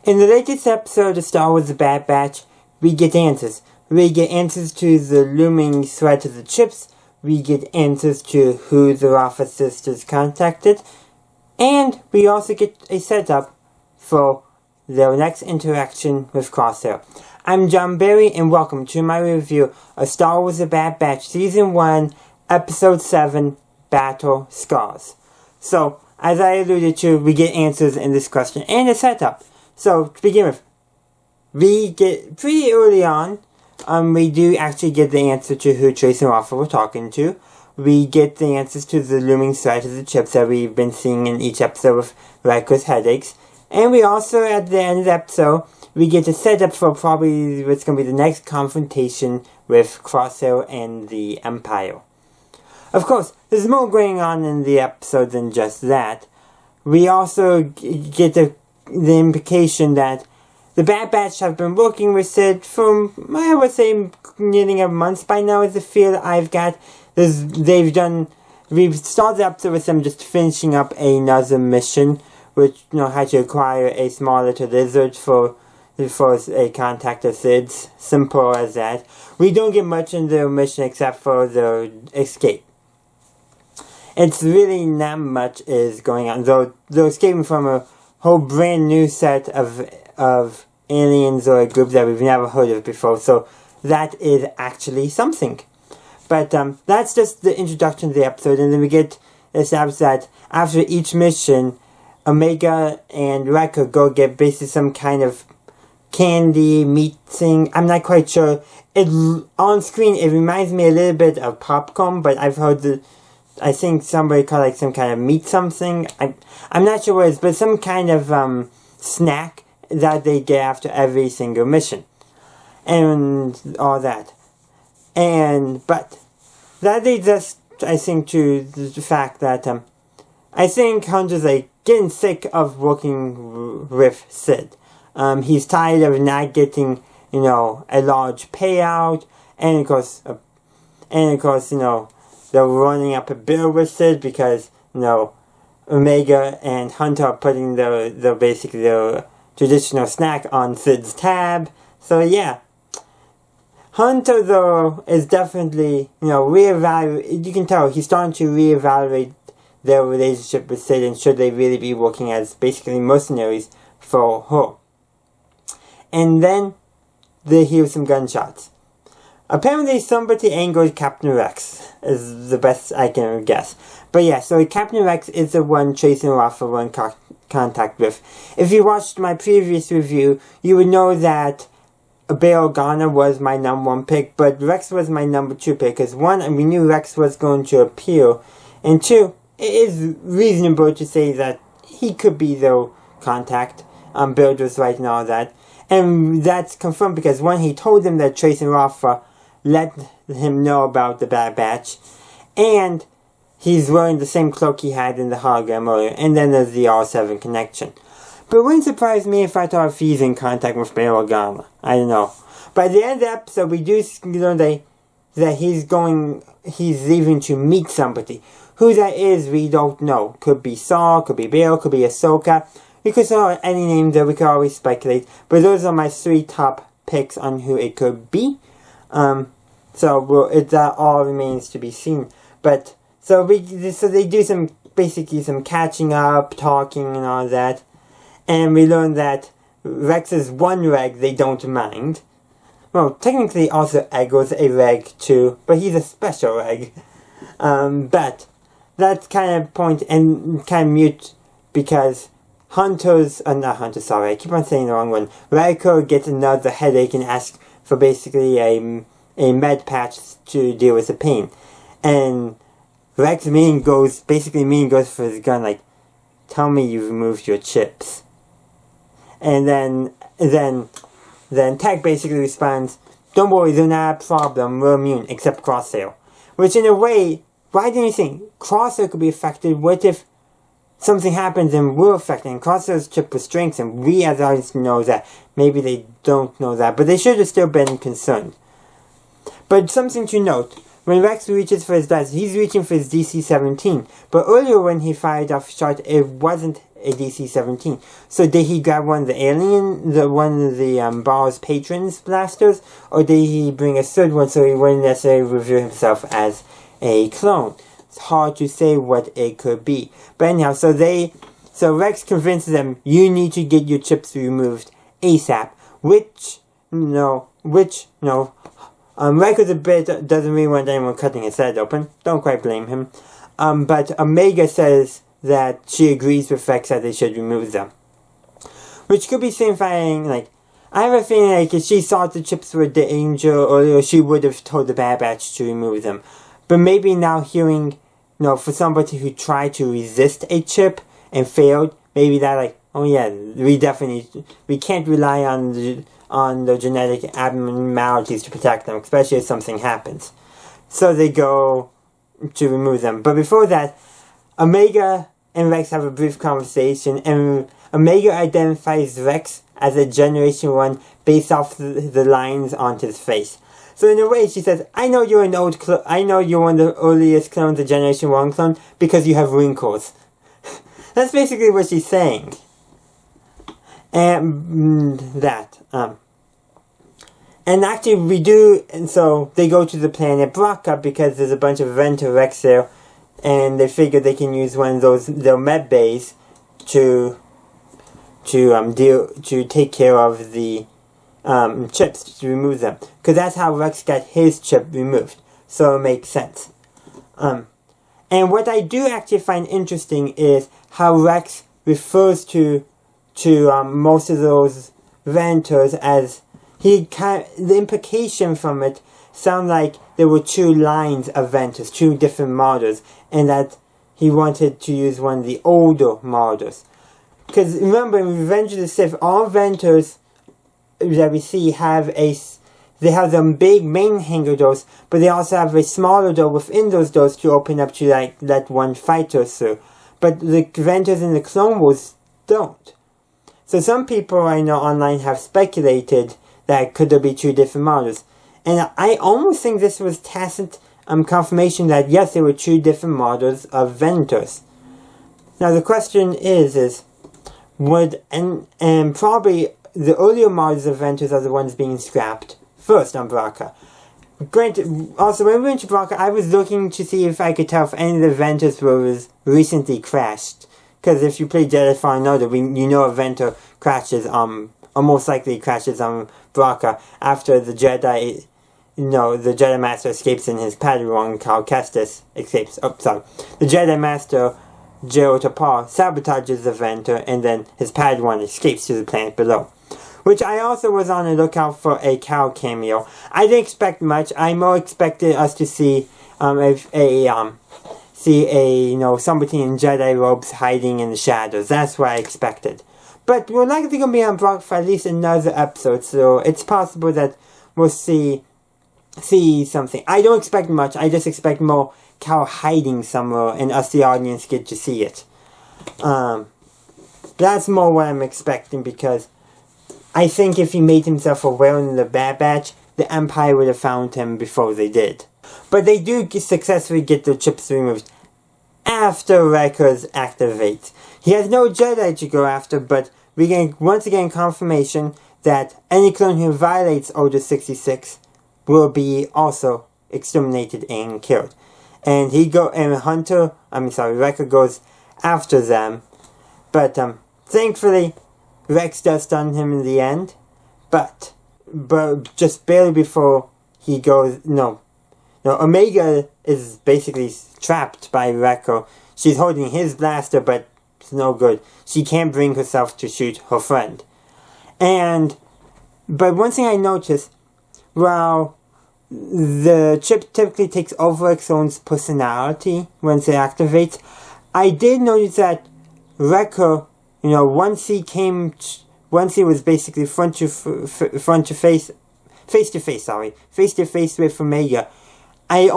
In the latest episode of Star Wars The Bad Batch, we get answers. We get answers to the looming threat of the chips, we get answers to who the Rafa sisters contacted, and we also get a setup for their next interaction with Crosshair. I'm John Berry, and welcome to my review of Star Wars The Bad Batch Season 1, Episode 7, Battle Scars. So, as I alluded to, we get answers in this question and a setup. So, to begin with, we get pretty early on, we do actually get the answer to who Trace and Rafa were talking to. We get the answers to the looming threat of the chips that we've been seeing in each episode with Riker's headaches. And we also, at the end of the episode, we get a setup for probably what's going to be the next confrontation with Crosshair and the Empire. Of course, there's more going on in the episode than just that. We also get the implication that the Bad Batch have been working with Sid for, I would say, nearly a month by now is the feel I've got. We've started the episode with them just finishing up another mission, which, had to acquire a small little lizard for a contact of Sid's. Simple as that. We don't get much in the mission except for the escape. It's really not much is going on, though they're escaping from a whole brand new set of aliens or a group that we've never heard of before, so that is actually something. But that's just the introduction to the episode, and then we get established that after each mission, Omega and Wrecker go get basically some kind of candy, meat thing. I'm not quite sure. On screen, it reminds me a little bit of popcorn, but I've heard I think somebody called some kind of meat something. I'm not sure what it is, but some kind of snack that they get after every single mission. And all that. But that leads us, I think, to the fact that I think Hunter's getting sick of working with Sid. He's tired of not getting, a large payout, and of course, they're running up a bill with Sid because, Omega and Hunter are putting their traditional snack on Sid's tab. So yeah. Hunter, though, is definitely, reevaluate. You can tell he's starting to reevaluate their relationship with Sid and should they really be working as basically mercenaries for her. And then they hear some gunshots. Apparently somebody angered Captain Rex, is the best I can guess. But yeah, so Captain Rex is the one Trace and Rafa were in contact with. If you watched my previous review, you would know that Bail Organa was my number 1 pick, but Rex was my number 2 pick, because 1, we knew Rex was going to appear, and 2, it is reasonable to say that he could be their contact, builders right and all that. And that's confirmed because 1, he told them that Trace and Rafa let him know about the Bad Batch, and he's wearing the same cloak he had in the hologram earlier, and then there's the R7 connection. But it wouldn't surprise me if I thought he's in contact with Bail Organa. I don't know. But at the end of the episode, we do learn that he's leaving to meet somebody. Who that is, we don't know. Could be Saul, could be Bail, could be Ahsoka. We could throw any name there, we could always speculate. But those are my 3 top picks on who it could be. That all remains to be seen. But, so they do basically some catching up, talking and all that. And we learn that Rex's one reg they don't mind. Well, technically also Ego's a reg too, but he's a special reg. But that's kind of point and kind of mute because not Hunter, sorry, I keep on saying the wrong one. Riker gets another headache and asks for basically a med patch to deal with the pain. And Rex goes for his gun tell me you removed your chips. And then Tech basically responds, don't worry, they're not a problem, we're immune, except Crosshair. Which in a way, why didn't you think Crosshair could be affected? What if something happens and we're affected? And Crosshair's chip was strengths, and we as audience know that. Maybe they don't know that, but they should have still been concerned. But something to note, when Rex reaches for his dice, he's reaching for his DC-17. But earlier when he fired off a shot, it wasn't a DC-17. So did he grab one of the one of the Ball's patrons blasters, or did he bring a third one so he wouldn't necessarily reveal himself as a clone? It's hard to say what it could be. But anyhow, so Rex convinces them, you need to get your chips removed ASAP, which Rex is a bit, doesn't really want anyone cutting his head open. Don't quite blame him. But Omega says that she agrees with Rex that they should remove them. Which could be signifying, like, I have a feeling like if she thought the chips were danger earlier, she would have told the Bad Batch to remove them. But maybe now hearing, for somebody who tried to resist a chip and failed, maybe that like, oh yeah, we can't rely on the genetic abnormalities to protect them, especially if something happens. So they go to remove them. But before that, Omega and Rex have a brief conversation, and Omega identifies Rex as a Generation 1 based off the lines on his face. So in a way, she says, I know you're I know you're one of the earliest clones, the Generation 1 clone, because you have wrinkles. That's basically what she's saying. And and actually and so they go to the planet Braca because there's a bunch of Venter Rex there, and they figure they can use one of their med bays to take care of the chips, to remove them, because that's how Rex got his chip removed. So it makes sense. And what I do actually find interesting is how Rex refers to most of those Venters as the implication from it sound like there were two lines of Venters, two different models, and that he wanted to use one of the older models. Because remember, in Revenge of the Sith, all Venters that we see they have the big main hangar doors, but they also have a smaller door within those doors to open up to let one fighter through. But the Venters in the Clone Wars don't. So some people I know online have speculated that could there be two different models. And I almost think this was tacit confirmation that yes, there were two different models of Venters. Now the question is and probably the earlier models of Venters are the ones being scrapped first on Braca. Granted, also when we went to Braca, I was looking to see if I could tell if any of the Venters was recently crashed. Because if you play Jedi Fallen Order, a Venter crashes, or most likely crashes on Braca after the Jedi, the Jedi Master escapes and his Padawan, Cal Kestis, escapes. Oh, sorry. The Jedi Master, Jero Tapar, sabotages the Venter, and then his Padawan escapes to the planet below. Which I also was on the lookout for a Cal cameo. I didn't expect much. I more expected us to see somebody in Jedi robes hiding in the shadows. That's what I expected. But we're likely going to be on Braca for at least another episode, so it's possible that we'll see something. I don't expect much. I just expect more Cal hiding somewhere, and us, the audience, get to see it. That's more what I'm expecting, because I think if he made himself aware in the Bad Batch, the Empire would have found him before they did. But they do successfully get their chips removed after Wreckers activates. He has no Jedi to go after, but we get once again confirmation that any clone who violates Order 66 will be also exterminated and killed. And Wrecker goes after them. But thankfully, Rex does stun him in the end. But just barely before he goes, Omega is basically trapped by Wrecker. She's holding his blaster, but it's no good. She can't bring herself to shoot her friend. But one thing I noticed, while the chip typically takes over its own personality once it activates, I did notice that Wrecker, once he was basically face to face with Omega, I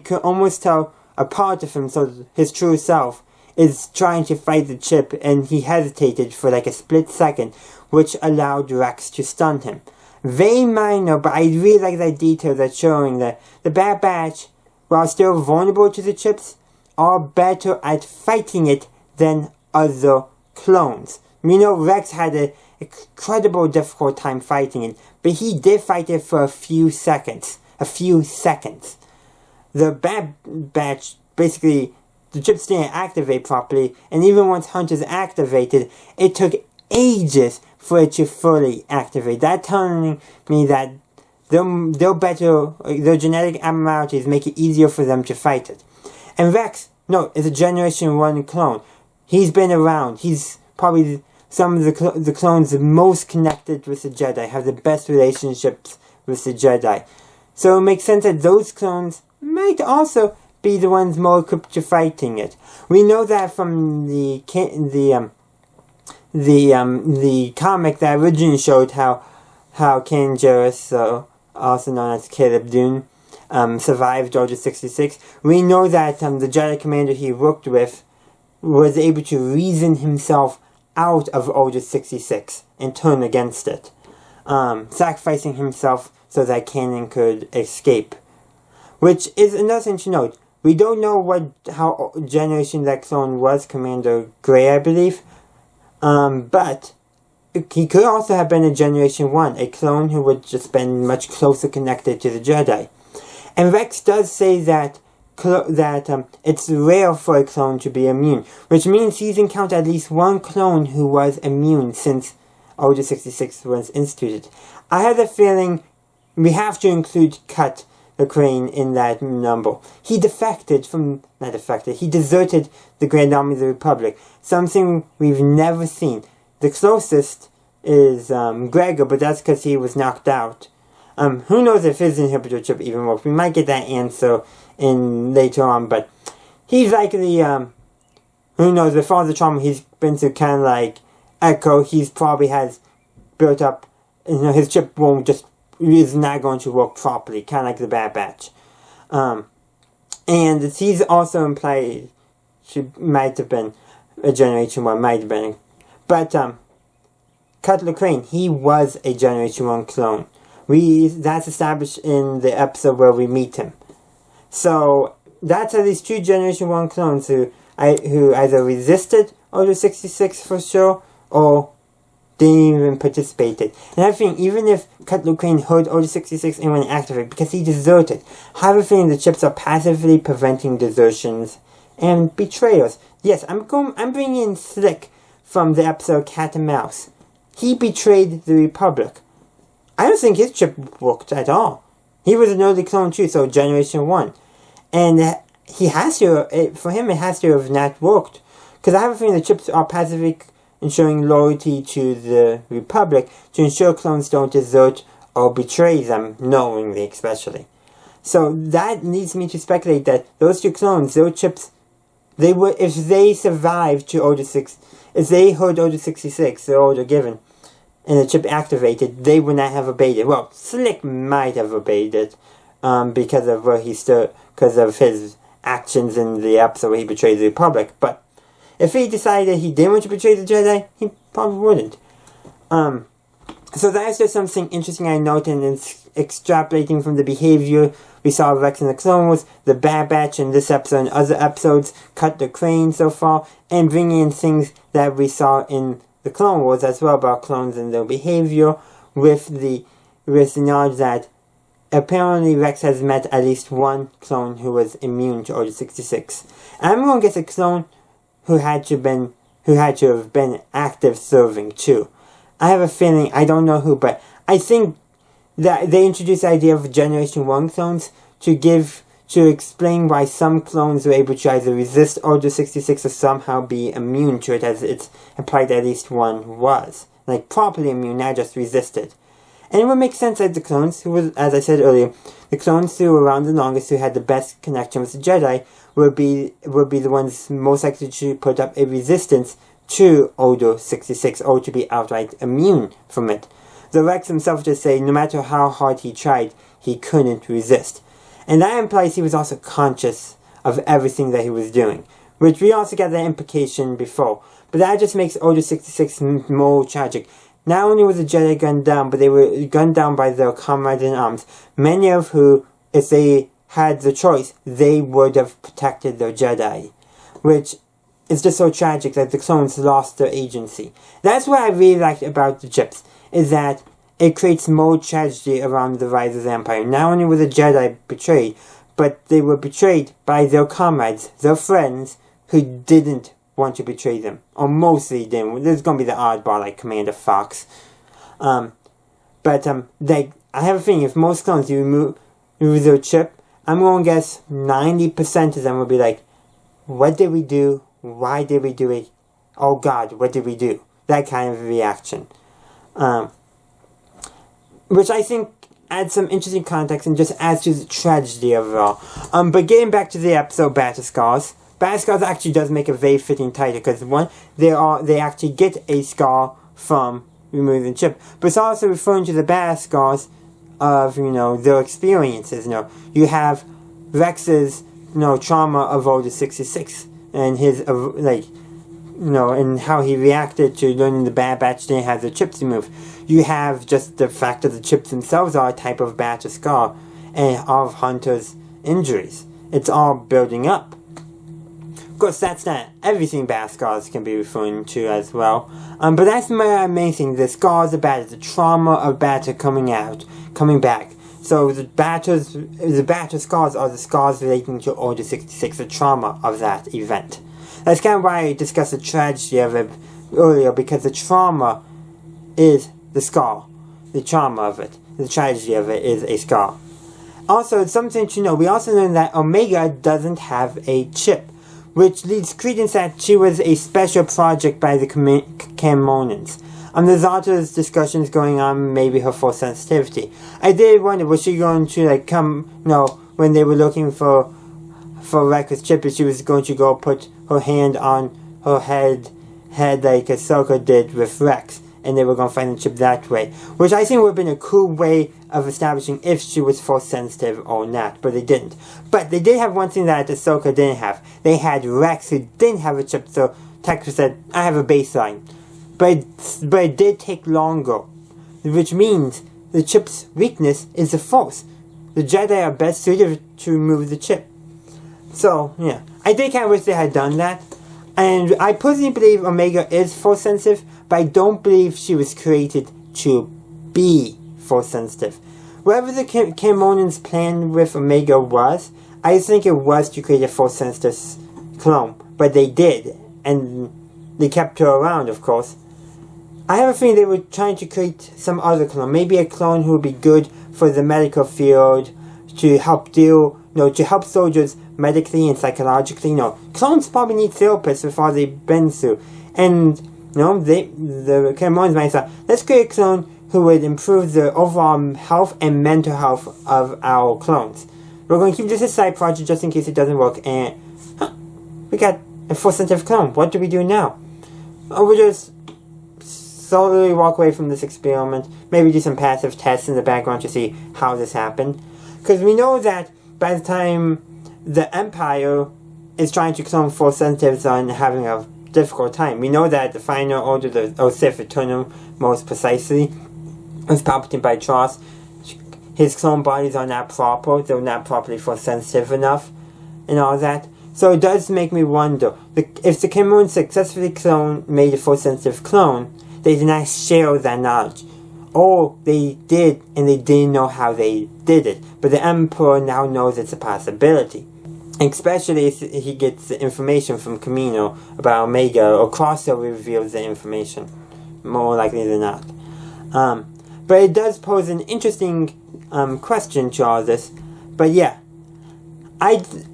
could almost tell a part of him, so his true self, is trying to fight the chip, and he hesitated for like a split second, which allowed Rex to stun him. Very minor, but I really like that detail that's showing that the Bad Batch, while still vulnerable to the chips, are better at fighting it than other clones. We know Rex had an incredible difficult time fighting it, but he did fight it for a few seconds. The Bad Batch, basically, the chips didn't activate properly, and even once Hunter's activated, it took ages for it to fully activate. That telling me that their genetic abnormalities make it easier for them to fight it. And Rex, no, is a Generation 1 clone. He's been around. He's probably some of the clones most connected with the Jedi, have the best relationships with the Jedi. So it makes sense that those clones might also be the ones more equipped to fighting it. We know that from the comic that originally showed how Kanan Jarrus, also known as Caleb Dune, survived Order 66. We know that the Jedi commander he worked with was able to reason himself out of Order 66 and turn against it, sacrificing himself so that Kanan could escape. Which is another thing to note. We don't know how generation that clone was, Commander Grey, I believe. But he could also have been a Generation 1, a clone who would just been much closer connected to the Jedi. And Rex does say that it's rare for a clone to be immune, which means he's encountered at least one clone who was immune since Order 66 was instituted. I have the feeling we have to include Cut the Crane in that number. He deserted the Grand Army of the Republic, something we've never seen. The closest is Gregor, but that's because he was knocked out. Who knows if his inhibitor chip even works? We might get that answer later on, but he's likely, who knows, with all the trauma he's been through, kind of like Echo, he's probably has built up, his chip is not going to work properly, kind of like the Bad Batch. And he's also implied she might have been a Generation 1, might have been. But, Cutler Crane, he was a Generation 1 clone. That's established in the episode where we meet him. So, that's at least 2 Generation 1 clones who either resisted Order 66 for sure, or didn't even participate. And I think even if Cutler Crane heard Order 66 and went activate because he deserted, I have a feeling the chips are passively preventing desertions and betrayals. Yes, I'm bringing in Slick from the episode Cat and Mouse. He betrayed the Republic. I don't think his chip worked at all. He was an early clone too, so Generation 1. And he has to, for him it has to have not worked. Because I have a feeling the chips are passively ensuring loyalty to the Republic to ensure clones don't desert or betray them, knowingly especially. So that leads me to speculate that those 2 clones, their chips, if they survived to Order 6, if they heard Order 66, the order given, and the chip activated, they would not have obeyed it. Well, Slick might have obeyed it, because of where he stood, because of his actions in the episode where he betrayed the Republic, but if he decided he didn't want to betray the Jedi, he probably wouldn't. So that's just something interesting I noted, and it's extrapolating from the behavior we saw of Rex in the Clone Wars, the Bad Batch in this episode and other episodes, Cut the Crane so far, and bringing in things that we saw in the Clone Wars as well about clones and their behavior, with the knowledge that apparently Rex has met at least one clone who was immune to Order 66. And I'm going to guess a clone who had to have been active serving too. I have a feeling, I don't know who, but I think that they introduced the idea of Generation 1 clones to explain why some clones were able to either resist Order 66 or somehow be immune to it, as it's implied that at least one was. Like, properly immune, not just resisted. And it would make sense that the clones, who was, as I said earlier, the clones who were around the longest, who had the best connection with the Jedi, would be the ones most likely to put up a resistance to Order 66, or to be outright immune from it. The Rex himself just say no matter how hard he tried, he couldn't resist. And that implies he was also conscious of everything that he was doing, which we also got that implication before. But that just makes Order 66 more tragic. Not only was the Jedi gunned down, but they were gunned down by their comrades in arms, many of who, if they had the choice, they would have protected their Jedi. Which it's just so tragic that the clones lost their agency. That's what I really liked about the chips, is that it creates more tragedy around the rise of the Empire. Not only were the Jedi betrayed, but they were betrayed by their comrades, their friends, who didn't want to betray them. Or mostly didn't. There's going to be the oddball like Commander Fox. But I have a feeling if most clones you remove their chip, I'm going to guess 90% of them will be like, what did we do? Why did we do it? Oh God, what did we do? That kind of reaction. Which I think adds some interesting context and just adds to the tragedy of it all. But getting back to the episode Battle Scars. Battle Scars actually does make a very fitting title because one, they actually get a scar from removing the chip. But it's also referring to the Battle Scars of, their experiences. You have Rex's, trauma of Order 66 and his, and how he reacted to learning the Bad Batch didn't have the chips removed. You have just the fact that the chips themselves are a type of battle scar and of Hunter's injuries. It's all building up. Of course, that's not everything battle scars can be referring to as well. But that's my main thing. The scars of battle, the trauma of battle coming back. So the battle scars are the scars relating to Order 66, the trauma of that event. That's kind of why I discussed the tragedy of it earlier, because the trauma is the scar. The trauma of it. The tragedy of it is a scar. Also, it's something to know. We also learned that Omega doesn't have a chip, which leads credence that she was a special project by the Camonans. There's also discussions going on, maybe her full sensitivity. I did wonder, was she going to come, when they were looking for Rex's chip, if she was going to go put her hand on her head like Ahsoka did with Rex, and they were going to find the chip that way. Which I think would have been a cool way of establishing if she was force sensitive or not, but they didn't. But they did have one thing that Ahsoka didn't have. They had Rex, who didn't have a chip, so Texas said, I have a baseline. But it did take longer, which means the chip's weakness is the force. The Jedi are best suited to remove the chip. So, yeah. I did kind of wish they had done that. And I personally believe Omega is force sensitive, but I don't believe she was created to be force sensitive. Whatever the Camonans' plan with Omega was, I think it was to create a force sensitive clone. But they did. And they kept her around, of course. I have a feeling they were trying to create some other clone. Maybe a clone who would be good for the medical field, to help to help soldiers medically and psychologically. Clones probably need therapists with all they've been through. And, the Camonans might say, let's create a clone who would improve the overall health and mental health of our clones. We're going to keep this a side project just in case it doesn't work. And, we got a force sensitive clone. What do we do now? We'll just slowly walk away from this experiment. Maybe do some passive tests in the background to see how this happened. Because we know that by the time the Empire is trying to clone force sensitives and having a difficult time. We know that the final order, the Sith Eternal, most precisely, was palpitated by Tross. His clone bodies are not proper. They're not properly force sensitive enough. And all that. So it does make me wonder, if the Cameroon successfully made a force sensitive clone, they did not share that knowledge. Or they did, and they didn't know how they did it. But the Emperor now knows it's a possibility. Especially if he gets the information from Kamino about Omega, or Crossover reveals the information. More likely than not. But it does pose an interesting question to all this. But yeah.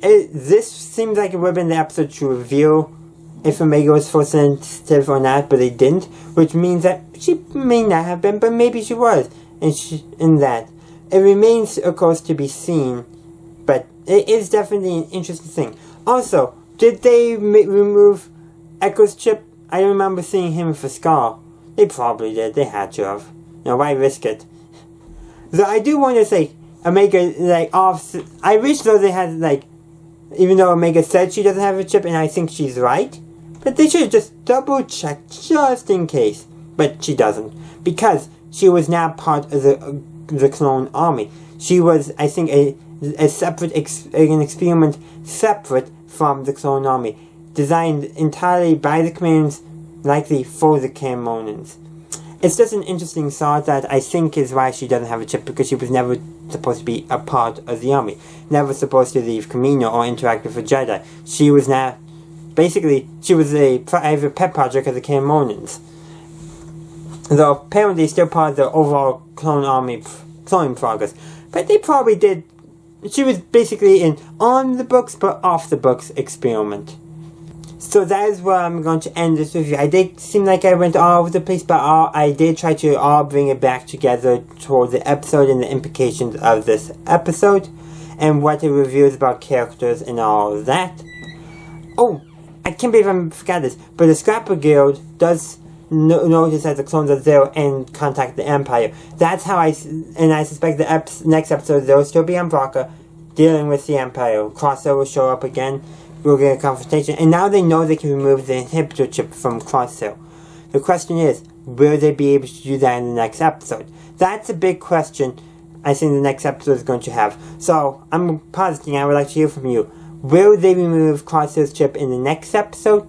This seems like it would have been the episode to reveal if Omega was force sensitive or not, but they didn't, which means that she may not have been, but maybe she was, in that. It remains, of course, to be seen, but it is definitely an interesting thing. Also, did they remove Echo's chip? I don't remember seeing him for Scar. They probably did, they had to have. Why risk it? So I do want to say, Omega, I wish though they had, even though Omega said she doesn't have a chip, and I think she's right, but they should have just double-checked just in case. But she doesn't, because she was not part of the clone army. She was, I think, a separate, an experiment separate from the clone army. designed entirely by the Camerons, likely for the Camerons. It's just an interesting thought that I think is why she doesn't have a chip, because she was never supposed to be a part of the army. Never supposed to leave Kamino or interact with a Jedi. She was not... Basically, she was a private pet project of the Camerons. Though apparently still part of the overall clone army cloning progress. But they probably did... She was basically an on the books but off the books experiment. So that is where I'm going to end this review. I did seem like I went all over the place, but I did try to all bring it back together toward the episode and the implications of this episode, and what the review is about characters and all of that. Oh, I can't believe I forgot this, but the Scrapper Guild does notice that the clones are there and contact the Empire. That's how I suspect the next episode there will still be on Bracca dealing with the Empire. Crosshair will show up again. We'll get a confrontation, and now they know they can remove the inhibitor chip from Crosshair. The question is, will they be able to do that in the next episode? That's a big question I think the next episode is going to have. So, I'm positing I would like to hear from you. Will they remove Crosshair's chip in the next episode?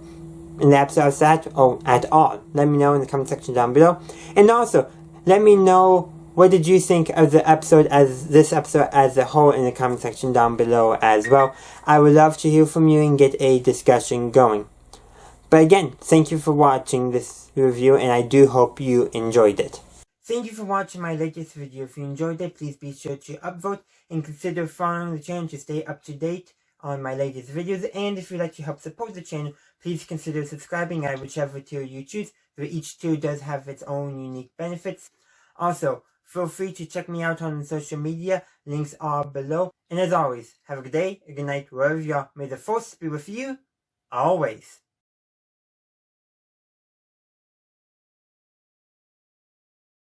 In the episode of that? Or at all? Let me know in the comment section down below. And also, let me know what did you think of this episode as a whole in the comment section down below as well. I would love to hear from you and get a discussion going. But again, thank you for watching this review, and I do hope you enjoyed it. Thank you for watching my latest video. If you enjoyed it, please be sure to upvote and consider following the channel to stay up to date on my latest videos. And if you'd like to help support the channel, please consider subscribing at whichever tier you choose, though each tier does have its own unique benefits. Also, feel free to check me out on social media. Links are below. And as always, have a good day, a good night, wherever you are. May the Force be with you, always.